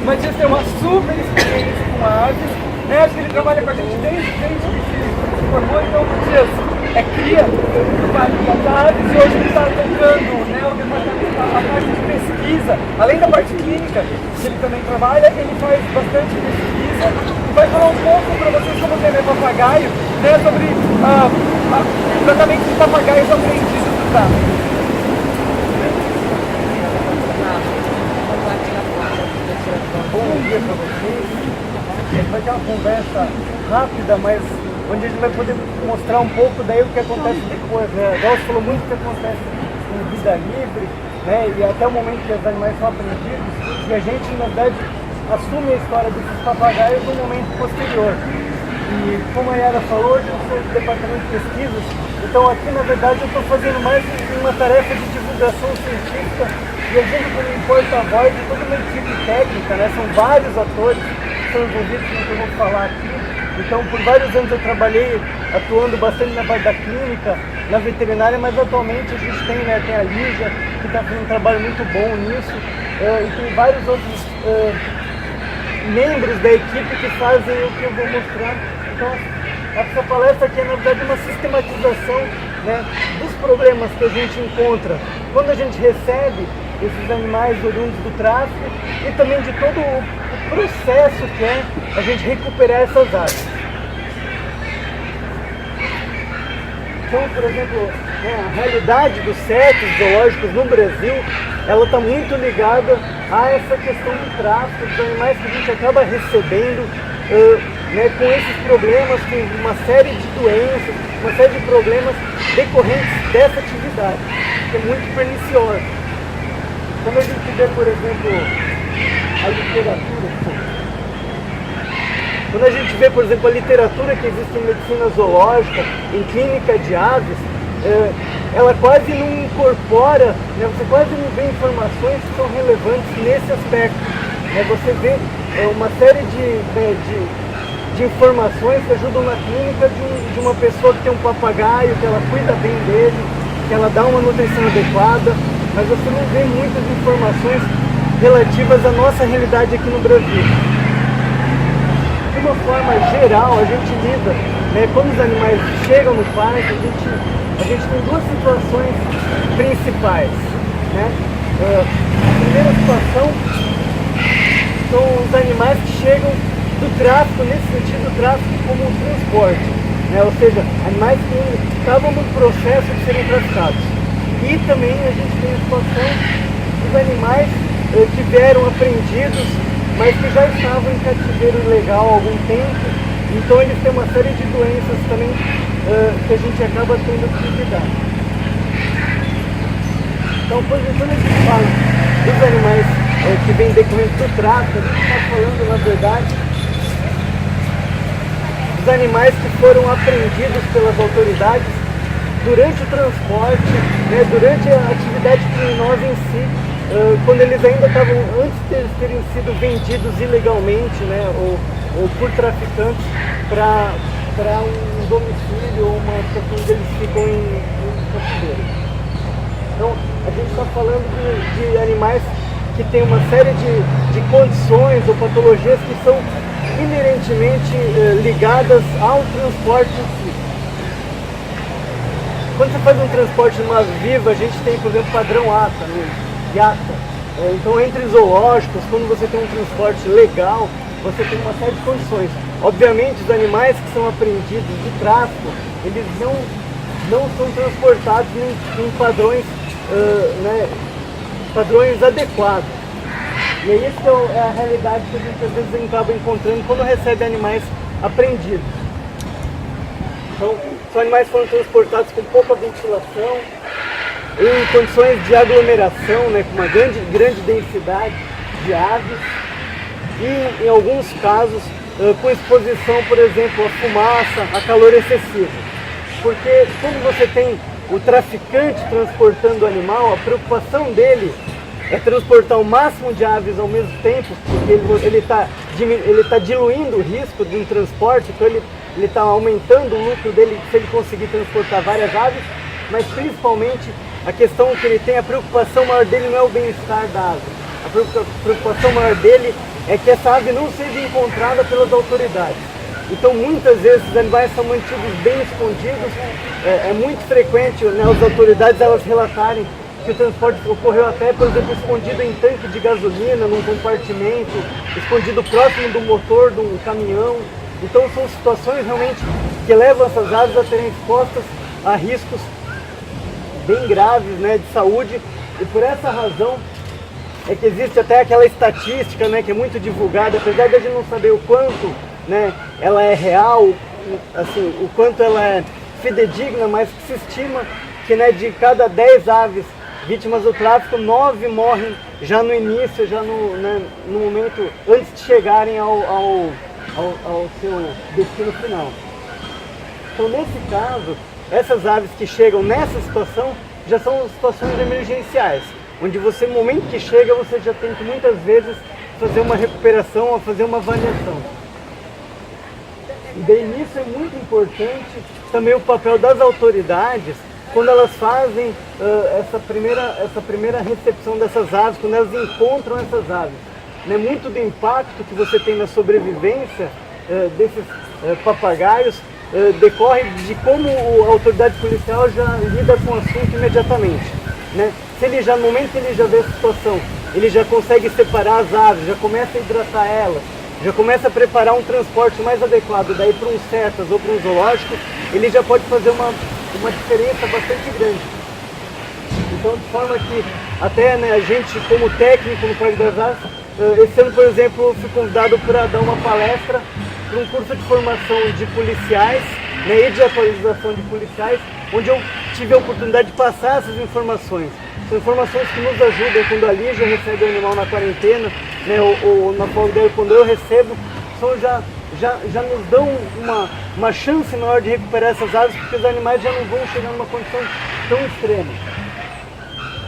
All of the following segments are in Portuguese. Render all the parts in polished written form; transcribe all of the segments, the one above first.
Mas eles têm uma super experiência com aves, né? Acho que ele trabalha com a gente desde que se formou, então Matias cria do Parque das Aves e hoje ele está tocando, né, o departamento, a parte de pesquisa, além da parte clínica, que ele também trabalha, ele faz bastante pesquisa e vai falar um pouco para vocês como tem papagaio, né, sobre tratamento de papagaios aprendidos do tráfico. Bom dia para vocês. A gente vai ter uma conversa rápida, mas onde a gente vai poder mostrar um pouco daí o que acontece depois, né? Igual você falou muito o que acontece em vida livre, né? E até o momento que os animais são aprendidos, e a gente, na verdade, assume a história desses papagaios no momento posterior. E como a Yara falou, hoje eu sou do departamento de pesquisas, então aqui na verdade eu estou fazendo mais uma tarefa de divulgação científica e agindo como um porta-voz de toda uma equipe técnica, né? São vários atores que são envolvidos no que eu vou falar aqui. Então por vários anos eu trabalhei atuando bastante na parte da clínica, na veterinária, mas atualmente a gente tem, né, tem a Lígia, que está fazendo um trabalho muito bom nisso, e tem vários outros membros da equipe que fazem o que eu vou mostrar. Então, essa palestra aqui é, na verdade, uma sistematização, né, dos problemas que a gente encontra quando a gente recebe esses animais oriundos do tráfico e também de todo o processo que é a gente recuperar essas aves. Então, por exemplo, a realidade dos certos zoológicos no Brasil, ela está muito ligada a essa questão do tráfico, dos animais que a gente acaba recebendo, né, com esses problemas, com uma série de doenças, uma série de problemas decorrentes dessa atividade, que é muito perniciosa. Quando a gente vê, por exemplo, a literatura, que existe em medicina zoológica, em clínica de aves, ela quase não incorpora, né, você quase não vê informações que são relevantes nesse aspecto. Você vê uma série de informações que ajudam na clínica de uma pessoa que tem um papagaio, que ela cuida bem dele, que ela dá uma nutrição adequada, mas você não vê muitas informações relativas à nossa realidade aqui no Brasil. De uma forma geral, a gente lida, né, quando os animais chegam no parque, a gente tem duas situações principais, né? A primeira situação são os animais que chegam do tráfico, nesse sentido, o tráfico como um transporte, né? Ou seja, animais que estavam no processo de serem traficados. E também a gente tem a situação dos animais que vieram apreendidos, mas que já estavam em cativeiro ilegal há algum tempo, então eles têm uma série de doenças também que a gente acaba tendo que lidar. Então, quando a gente fala dos animais que vêm decorrendo do tráfico, a gente está falando, na verdade, dos animais que foram apreendidos pelas autoridades durante o transporte, né, durante a atividade criminosa em si, quando eles ainda estavam, antes de eles terem sido vendidos ilegalmente, né, ou por traficantes para um domicílio ou uma situação onde eles ficam em cativeiro. Então, a gente está falando de animais que têm uma série de condições ou patologias que são inerentemente ligadas ao transporte em si. Quando você faz um transporte numa viva, a gente tem, por exemplo, padrão ATA, né? IATA. Então, entre zoológicos, quando você tem um transporte legal, você tem uma série de condições. Obviamente, os animais que são apreendidos de tráfico, eles não são transportados em padrões, né, padrões adequados. E aí, essa é a realidade que a gente às vezes acaba encontrando quando recebe animais apreendidos. Então, são animais que foram transportados com pouca ventilação, em condições de aglomeração, né, com uma grande densidade de aves e, em alguns casos, com exposição, por exemplo, à fumaça, a calor excessivo. Porque quando você tem o traficante transportando o animal, a preocupação dele é transportar o máximo de aves ao mesmo tempo, porque ele está diluindo o risco de um transporte, então ele está aumentando o lucro dele se ele conseguir transportar várias aves, mas principalmente a questão que ele tem, a preocupação maior dele não é o bem-estar da ave. a preocupação maior dele é que essa ave não seja encontrada pelas autoridades. Então muitas vezes os animais são mantidos bem escondidos. É muito frequente, né, as autoridades elas relatarem que o transporte ocorreu até, por exemplo, escondido em tanque de gasolina, num compartimento, escondido próximo do motor de um caminhão. Então são situações realmente que levam essas aves a serem expostas a riscos bem graves, né, de saúde. E por essa razão é que existe até aquela estatística, né, que é muito divulgada, apesar de a gente não saber o quanto, né, ela é real, assim, o quanto ela é fidedigna, mas que se estima que, né, de cada 10 aves vítimas do tráfico, 9 morrem já no início, já no momento antes de chegarem ao seu destino final. Então, nesse caso, essas aves que chegam nessa situação já são situações emergenciais, onde você, no momento que chega, você já tem que muitas vezes fazer uma recuperação ou fazer uma avaliação. E daí nisso é muito importante também o papel das autoridades quando elas fazem essa primeira recepção dessas aves, quando elas encontram essas aves. Né? Muito do impacto que você tem na sobrevivência desses papagaios decorre de como a autoridade policial já lida com o assunto imediatamente. Né? Se ele já, no momento que ele já vê a situação, ele já consegue separar as aves, já começa a hidratar elas, já começa a preparar um transporte mais adequado daí para um CETAS ou para um zoológico, ele já pode fazer uma diferença bastante grande. Então, de forma que até, né, a gente, como técnico no Parque das Aves, esse ano, por exemplo, fui convidado para dar uma palestra para um curso de formação de policiais, né, e de atualização de policiais, onde eu tive a oportunidade de passar essas informações. São informações que nos ajudam quando a Lígia recebe o animal na quarentena, né, ou na folga dela, quando eu recebo, já nos dão uma chance maior de recuperar essas aves, porque os animais já não vão chegar numa condição tão extrema.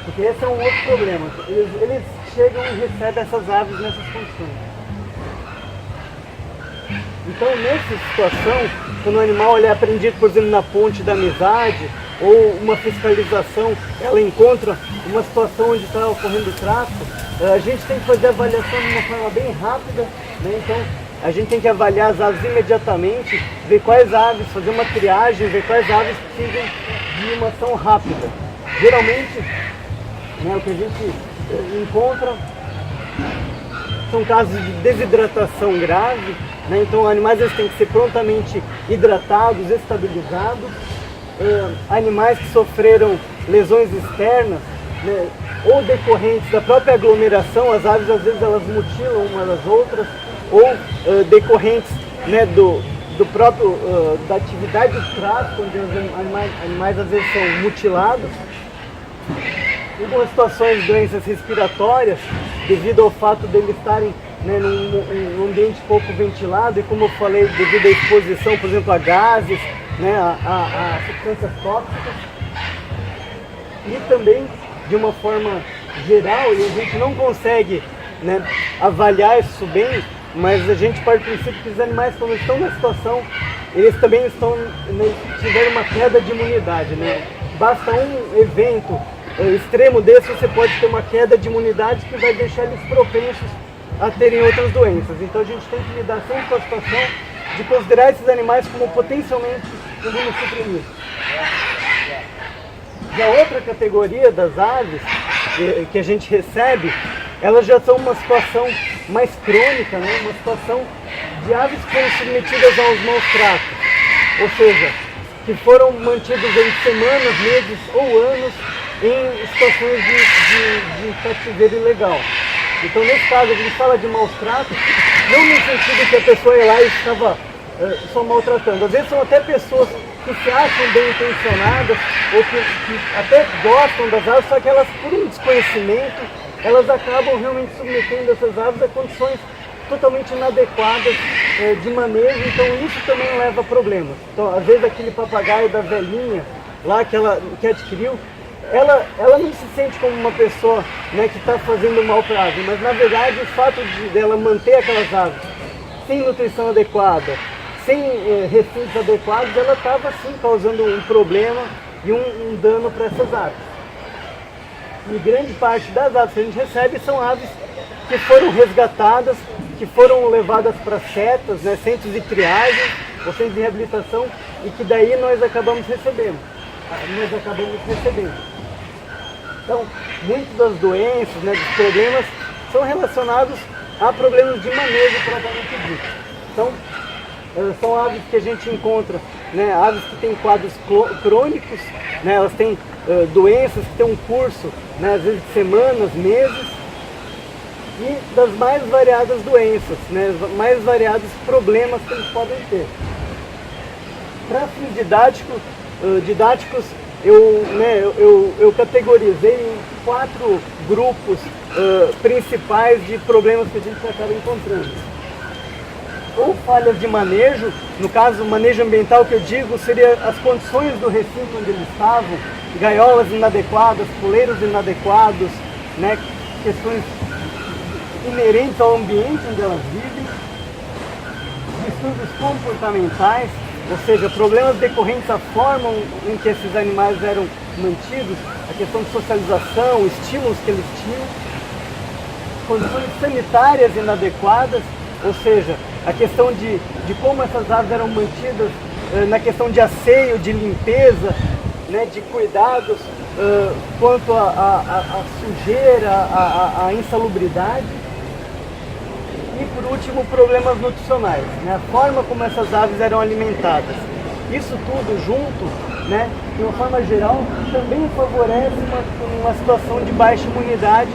Porque esse é um outro problema. Eles chegam e recebem essas aves nessas condições. Então, nessa situação, quando o animal ele é apreendido, por exemplo, na ponte da amizade, ou uma fiscalização, ela encontra uma situação onde está ocorrendo tráfico, a gente tem que fazer a avaliação de uma forma bem rápida, né? Então, a gente tem que avaliar as aves imediatamente, ver quais aves, fazer uma triagem, ver quais aves precisam de uma ação rápida. Geralmente, né, o que a gente encontra são casos de desidratação grave, né? Então, animais eles têm que ser prontamente hidratados, estabilizados. Animais que sofreram lesões externas, né, ou decorrentes da própria aglomeração, as aves às vezes elas mutilam umas das outras, ou decorrentes, né, da atividade do tráfico, onde os animais às vezes são mutilados. Em algumas situações de doenças respiratórias, devido ao fato de eles estarem, né, num ambiente pouco ventilado e, como eu falei, devido à exposição, por exemplo, a gases, né, a substâncias tóxicas. E também, de uma forma geral, e a gente não consegue, né, avaliar isso bem, mas a gente parte do princípio que os animais, quando estão na situação, eles também tiveram uma queda de imunidade. Né? Basta um evento extremo desse, você pode ter uma queda de imunidade que vai deixar eles propensos a terem outras doenças. Então a gente tem que lidar sempre com a situação de considerar esses animais como potencialmente imunossuprimidos. E a outra categoria das aves que a gente recebe, elas já são uma situação mais crônica, né? Uma situação de aves que foram submetidas aos maus tratos, ou seja, que foram mantidos em semanas, meses ou anos em situações de cativeiro ilegal. Então, nesse caso, a gente fala de maus tratos, não no sentido que a pessoa ia lá e estava só maltratando. Às vezes são até pessoas que se acham bem intencionadas ou que até gostam das aves, só que elas, por um desconhecimento, elas acabam realmente submetendo essas aves a condições totalmente inadequadas de manejo, então isso também leva a problemas. Então, às vezes aquele papagaio da velhinha lá que adquiriu, ela não se sente como uma pessoa, né, que está fazendo mal para a ave, mas na verdade o fato dela manter aquelas aves sem nutrição adequada, sem recintos adequados, ela estava sim causando um problema e um dano para essas aves. E grande parte das aves que a gente recebe são aves que foram resgatadas, que foram levadas para setas, né, centros de triagem, ou centros de reabilitação, e que daí nós acabamos recebendo. Então, muitas das doenças, né, dos problemas, são relacionados a problemas de manejo propriamente dito. Então, são aves que a gente encontra, né, aves que têm quadros crônicos, né, elas têm doenças que têm um curso, né, às vezes de semanas, meses, e das mais variadas doenças, né, mais variados problemas que eles podem ter. Para fins didáticos, eu categorizei em 4 grupos principais de problemas que a gente acaba encontrando. Ou falhas de manejo, no caso, manejo ambiental que eu digo, seria as condições do recinto onde eles estavam, gaiolas inadequadas, poleiros inadequados, né, questões inerentes ao ambiente onde elas vivem, distúrbios comportamentais, ou seja, problemas decorrentes da forma em que esses animais eram mantidos, a questão de socialização, estímulos que eles tinham, condições sanitárias inadequadas, ou seja, a questão de como essas aves eram mantidas na questão de asseio, de limpeza, né, de cuidados quanto à sujeira, à insalubridade. E por último, problemas nutricionais, né? A forma como essas aves eram alimentadas. Isso tudo junto, né, de uma forma geral, também favorece uma situação de baixa imunidade,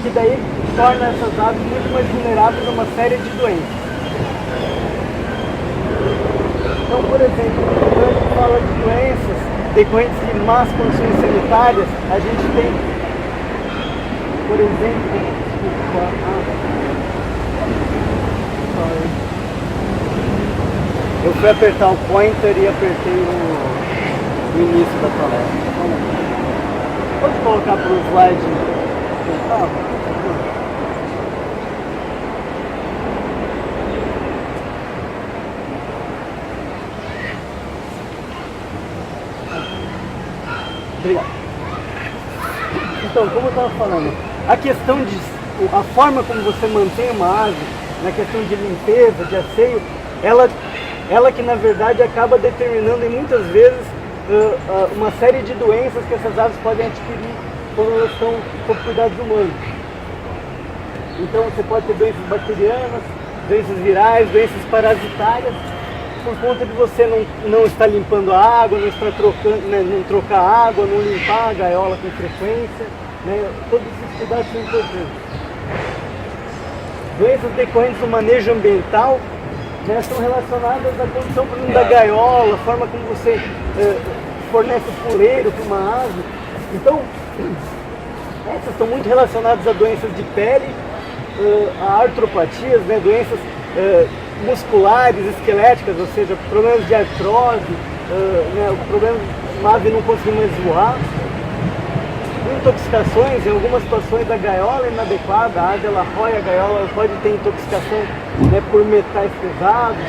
que daí torna essas aves muito mais vulneráveis a uma série de doenças. Então, por exemplo, quando a gente fala de doenças decorrentes de más condições sanitárias, a gente tem, por exemplo, eu fui apertar o pointer e apertei no início da palestra. Pode colocar para o slide central? Obrigado. Então, como eu estava falando, a forma como você mantém uma ave, na questão de limpeza, de asseio, ela que na verdade acaba determinando e muitas vezes uma série de doenças que essas aves podem adquirir quando elas estão sob cuidados humanos. Então você pode ter doenças bacterianas, doenças virais, doenças parasitárias, por conta de você não estar limpando a água, não estar trocando, né, não trocar água, não limpar a gaiola com frequência, né, todos esses cuidados são importantes. Doenças decorrentes do manejo ambiental, né, são relacionadas à condição, por exemplo, da gaiola, a forma como você fornece o poleiro para uma ave. Então, essas estão muito relacionadas a doenças de pele, a artropatias, né, doenças musculares, esqueléticas, ou seja, problemas de artrose, né, o problema de uma ave não conseguir mais voar. Intoxicações, em algumas situações a gaiola é inadequada, a ave ela rói a gaiola, ela pode ter intoxicação, né, por metais pesados,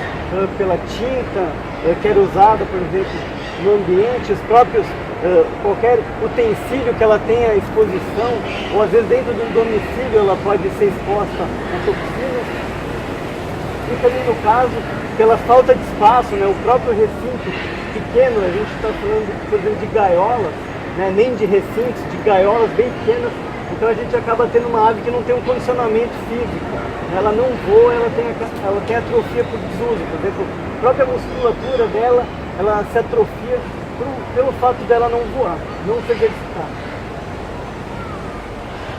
pela tinta que era usada, por exemplo, no ambiente, os próprios, qualquer utensílio que ela tenha exposição, ou às vezes dentro de um domicílio ela pode ser exposta a toxinas. E também no caso, pela falta de espaço, né, o próprio recinto pequeno, a gente está falando, por exemplo, de gaiolas, né, nem de recintos, de gaiolas bem pequenas, então a gente acaba tendo uma ave que não tem um condicionamento físico, ela não voa, ela tem atrofia por desuso, por exemplo, a própria musculatura dela, ela se atrofia pelo fato dela não voar, não se exercitar.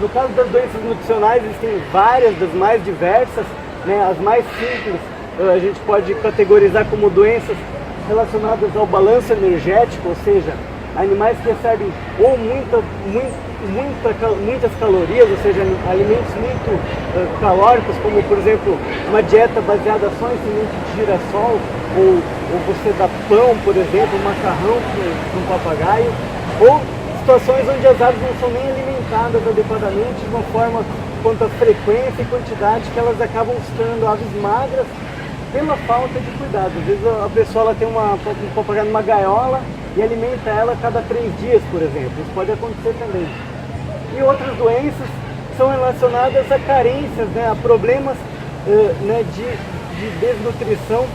No caso das doenças nutricionais, existem várias, das mais diversas, né, as mais simples a gente pode categorizar como doenças relacionadas ao balanço energético, ou seja, animais que recebem ou muitas calorias, ou seja, alimentos muito calóricos, como por exemplo uma dieta baseada só em semente de girassol, ou você dá pão, por exemplo, macarrão para um papagaio, ou situações onde as aves não são nem alimentadas adequadamente de uma forma quanto à frequência e quantidade, que elas acabam estando aves magras pela falta de cuidado. Às vezes a pessoa ela tem um papagaio numa gaiola e alimenta ela a cada 3 dias, por exemplo. Isso pode acontecer também. E outras doenças são relacionadas a carências, né, a problemas né, de desnutrição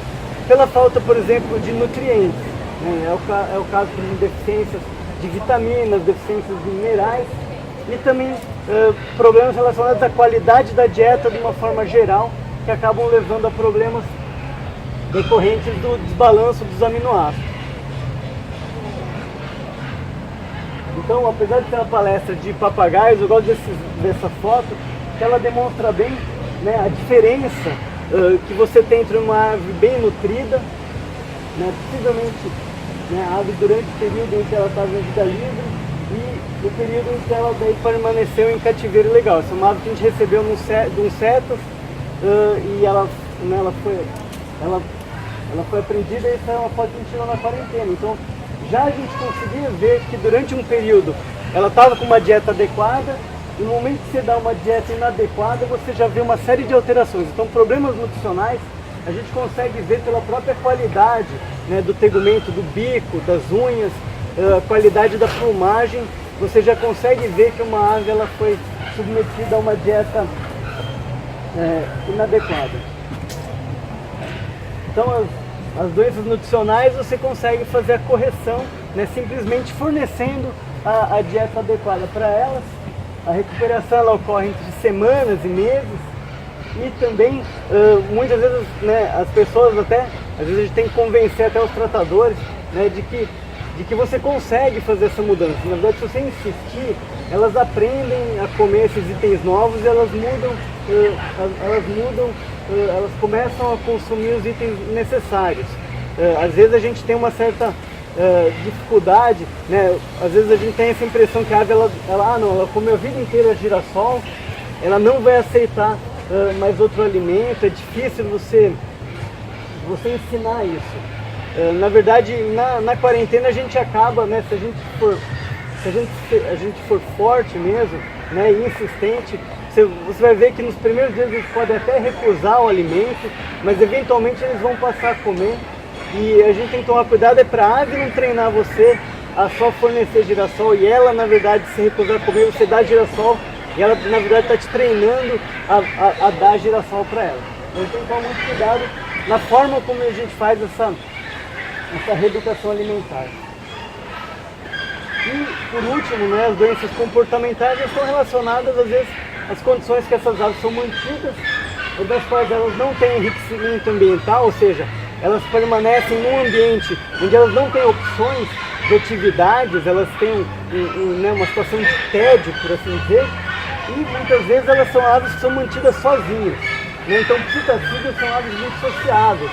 pela falta, por exemplo, de nutrientes. Né? É o caso de deficiências de vitaminas, deficiências de minerais e também problemas relacionados à qualidade da dieta de uma forma geral, que acabam levando a problemas decorrentes do desbalanço dos aminoácidos. Então, apesar de ser uma palestra de papagaios, eu gosto dessa foto, que ela demonstra bem, né, a diferença que você tem entre uma ave bem nutrida, né, possivelmente, né, a ave durante o período em que ela estava em vida livre, e o período em que ela daí permaneceu em cativeiro legal. Essa é uma ave que a gente recebeu de um cetus, e ela foi apreendida, e essa é uma foto que a gente tirou na quarentena. Então, já a gente conseguia ver que durante um período ela estava com uma dieta adequada, e no momento que você dá uma dieta inadequada, você já vê uma série de alterações. Então, problemas nutricionais a gente consegue ver pela própria qualidade, né, do tegumento do bico, das unhas, a qualidade da plumagem. Você já consegue ver que uma ave ela foi submetida a uma dieta inadequada. Então, as doenças nutricionais você consegue fazer a correção, né, simplesmente fornecendo a dieta adequada para elas. A recuperação ela ocorre entre semanas e meses, e também muitas vezes, né, as pessoas até, às vezes a gente tem que convencer até os tratadores, né, de que você consegue fazer essa mudança. Na verdade, se você insistir, elas aprendem a comer esses itens novos e elas começam a consumir os itens necessários. Às vezes a gente tem uma certa dificuldade, né? Às vezes a gente tem essa impressão que a ave, ela comeu a vida inteira girassol, ela não vai aceitar mais outro alimento, é difícil você ensinar isso. Na verdade, na quarentena a gente acaba, né, se a gente for forte mesmo, né, e insistente, você vai ver que nos primeiros dias eles podem até recusar o alimento, mas eventualmente eles vão passar a comer. E a gente tem que tomar cuidado para a ave não treinar você a só fornecer girassol, e ela, na verdade, se recusar a comer, você dá girassol, e ela, na verdade, está te treinando a dar girassol para ela. Então tem que tomar muito cuidado na forma como a gente faz essa reeducação alimentar. E, por último, né, as doenças comportamentais estão relacionadas, às vezes, às condições que essas aves são mantidas, das quais elas não têm enriquecimento ambiental, ou seja, elas permanecem num ambiente onde elas não têm opções de atividades, elas têm né, uma situação de tédio, por assim dizer, e muitas vezes elas são aves que são mantidas sozinhas. Né? Então, psitacídeos são aves muito sociáveis,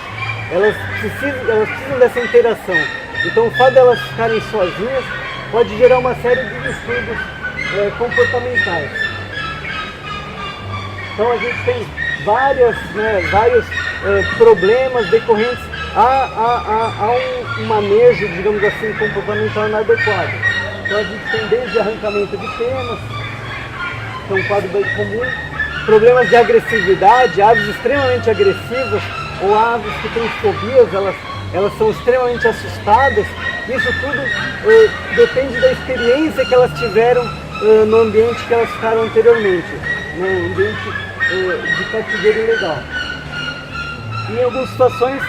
elas precisam dessa interação. Então, o fato de elas ficarem sozinhas pode gerar uma série de distúrbios comportamentais. Então, a gente tem vários problemas decorrentes a um manejo, digamos assim, comportamental inadequado. Então a gente tem desde arrancamento de penas, que é um quadro bem comum, problemas de agressividade, aves extremamente agressivas ou aves que têm fobias, elas são extremamente assustadas. Isso tudo depende da experiência que elas tiveram no ambiente que elas ficaram anteriormente, no ambiente de cativeiro ilegal. Em algumas situações,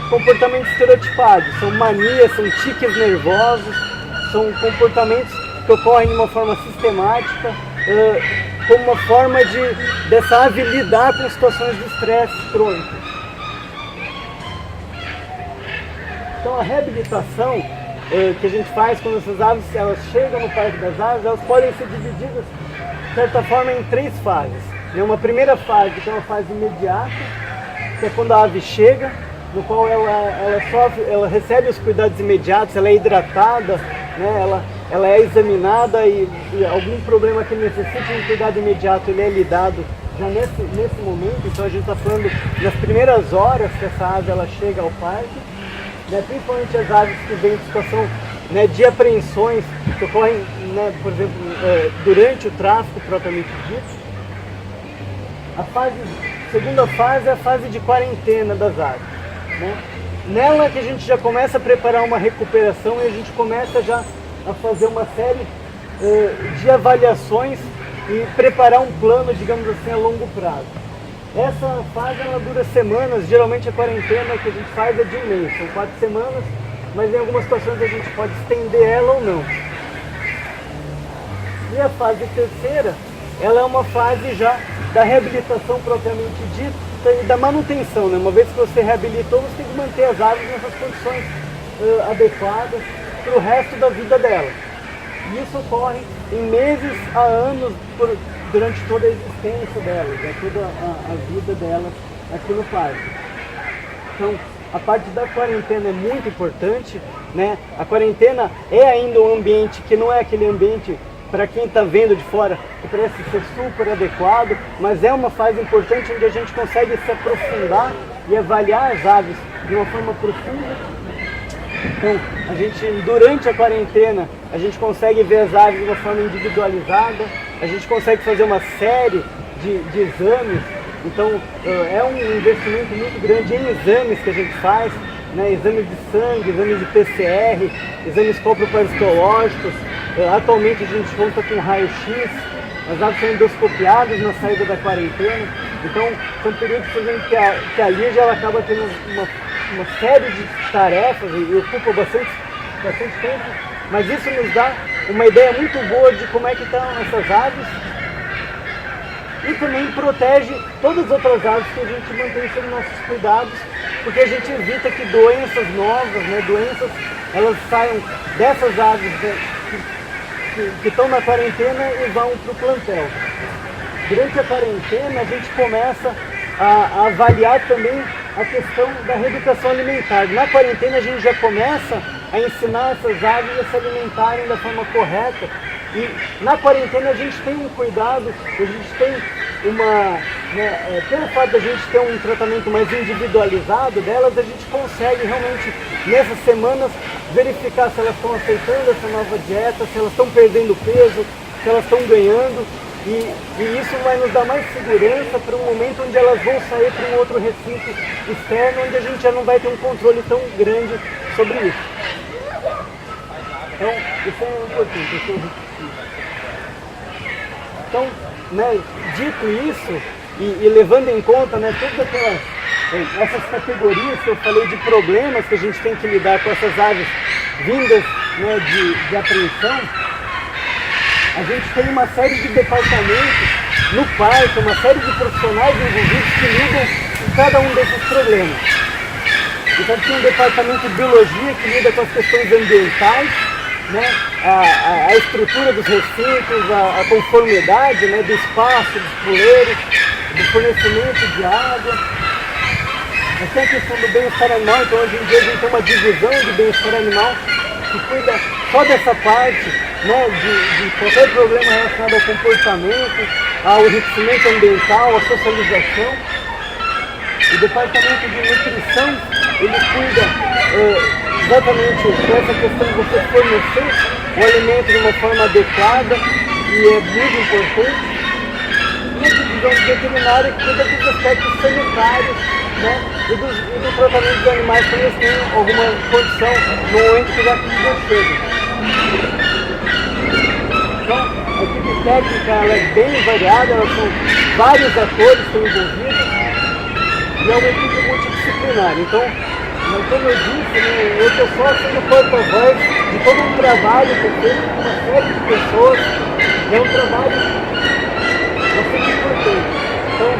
comportamentos estereotipados, são manias, são tiques nervosos, são comportamentos que ocorrem de uma forma sistemática, como uma forma dessa ave lidar com situações de estresse crônico. Então a reabilitação que a gente faz quando essas aves elas chegam no Parque das Aves, elas podem ser divididas, de certa forma, em 3 fases. Uma primeira fase, que é uma fase imediata, que é quando a ave chega, no qual ela recebe os cuidados imediatos, ela é hidratada, né, ela é examinada e algum problema que necessite um cuidado imediato, ele é lidado já nesse momento. Então a gente está falando nas primeiras horas que essa ave ela chega ao parque, né, principalmente as aves que vêm de situação, né, de apreensões que ocorrem, né, por exemplo, durante o tráfico propriamente dito. A segunda fase é a fase de quarentena das aves. Né? Nela que a gente já começa a preparar uma recuperação e a gente começa já a fazer uma série de avaliações e preparar um plano, digamos assim, a longo prazo. Essa fase ela dura semanas, geralmente a quarentena que a gente faz é de um mês, são 4 semanas, mas em algumas situações a gente pode estender ela ou não. E a fase terceira, ela é uma fase já da reabilitação propriamente dita e da manutenção, né? Uma vez que você reabilitou, você tem que manter as árvores nessas condições adequadas para o resto da vida delas. E isso ocorre em meses a anos durante toda a existência delas, né? Toda a vida delas aqui no parque. Então, a parte da quarentena é muito importante, né? A quarentena é ainda um ambiente que não é aquele ambiente, para quem está vendo de fora, que parece ser super adequado, mas é uma fase importante onde a gente consegue se aprofundar e avaliar as aves de uma forma profunda. Então, a gente, durante a quarentena, a gente consegue ver as aves de uma forma individualizada, a gente consegue fazer uma série de exames. Então, é um investimento muito grande em exames que a gente faz, né? Exames de sangue, exames de PCR, exames coproparasitológicos. Atualmente a gente conta com raio-x, as aves são endoscopiadas na saída da quarentena. Então, são períodos, por exemplo, que a Lígia ela acaba tendo uma série de tarefas e ocupa bastante tempo, mas isso nos dá uma ideia muito boa de como é que estão essas aves e também protege todas as outras aves que a gente mantém sob nossos cuidados, porque a gente evita que doenças novas, né, doenças, elas saiam dessas aves que estão na quarentena e vão para o plantel. Durante a quarentena a gente começa a avaliar também a questão da reeducação alimentar. Na quarentena a gente já começa a ensinar essas aves a se alimentarem da forma correta. E na quarentena a gente tem um cuidado, a gente tem pelo fato de a gente ter um tratamento mais individualizado delas, a gente consegue realmente, nessas semanas, verificar se elas estão aceitando essa nova dieta, se elas estão perdendo peso, se elas estão ganhando. E isso vai nos dar mais segurança para um momento onde elas vão sair para um outro recinto externo, onde a gente já não vai ter um controle tão grande sobre isso. Então, isso é importante. Então, né, dito isso, e levando em conta, né, todas essas categorias que eu falei de problemas que a gente tem que lidar com essas aves vindas, né, de apreensão, a gente tem uma série de departamentos no parque, uma série de profissionais envolvidos que lidam com cada um desses problemas. Então tem um departamento de biologia que lida com as questões ambientais, né, a estrutura dos recintos, a conformidade, né, do espaço, dos puleiros, do fornecimento de água. Mas tem a questão do bem-estar animal, então hoje em dia a gente tem uma divisão de bem-estar animal que cuida só dessa parte, né, de qualquer problema relacionado ao comportamento, ao enriquecimento ambiental, à socialização. O departamento de nutrição, ele cuida exatamente dessa questão de você fornecer o alimento de uma forma adequada, e é muito importante. E a divisão de veterinária que cuida dos aspectos sanitários, né, e do tratamento dos animais quando eles têm alguma condição no momento que já chega. Então, a equipe técnica ela é bem variada, são vários atores que estão envolvidos e é uma equipe multidisciplinar. Então, como eu disse, né, eu estou só sendo porta-voz de todo um trabalho que é feito por uma série de pessoas. É um trabalho bastante importante. Então,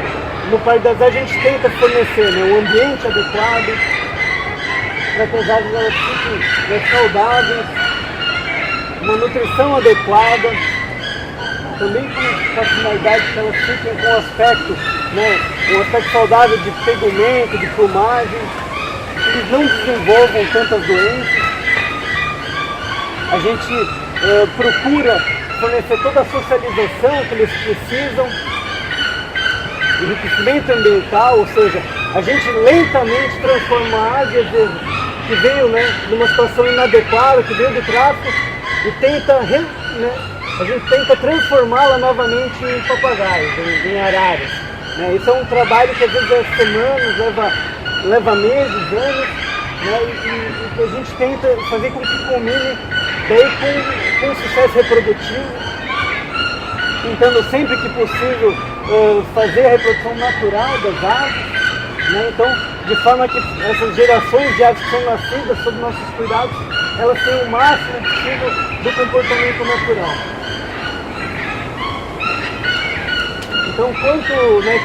no Parque das Aves a gente tenta fornecer, né, um ambiente adequado para que as aves elas fiquem saudáveis, uma nutrição adequada, também com a finalidade que elas fiquem com um aspecto saudável de pegumento, de plumagem, que eles não desenvolvam tantas doenças. A gente procura fornecer toda a socialização que eles precisam, enriquecimento ambiental, ou seja, a gente lentamente transforma a ave, às vezes, que veio, né, numa situação inadequada, que veio do tráfico, e a gente tenta transformá-la novamente em papagaios, em araras. Né? Isso é um trabalho que às vezes é semanas, leva meses, anos, né? E que a gente tenta fazer com que culmine daí com sucesso reprodutivo, tentando sempre que possível fazer a reprodução natural das aves, né? Então, de forma que essas gerações de aves que são nascidas sob nossos cuidados, elas tenham o máximo possível do comportamento natural. Então,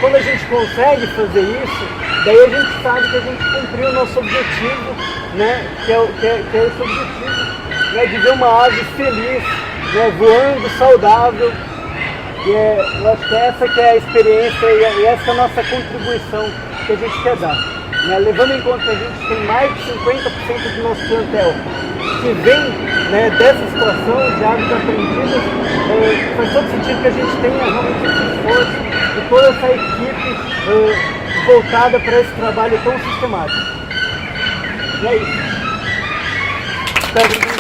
quando a gente consegue fazer isso, daí a gente sabe que a gente cumpriu o nosso objetivo, né? que é esse objetivo, né? De ver uma ave feliz, né? Voando, saudável. E eu acho que essa que é a experiência e essa é a nossa contribuição que a gente quer dar. Né? Levando em conta que a gente tem mais de 50% do nosso plantel que vem, né, dessa situação de aves apreendidas, faz todo sentido que a gente tenha realmente esse esforço e toda essa equipe voltada para esse trabalho tão sistemático. E é isso. Espero que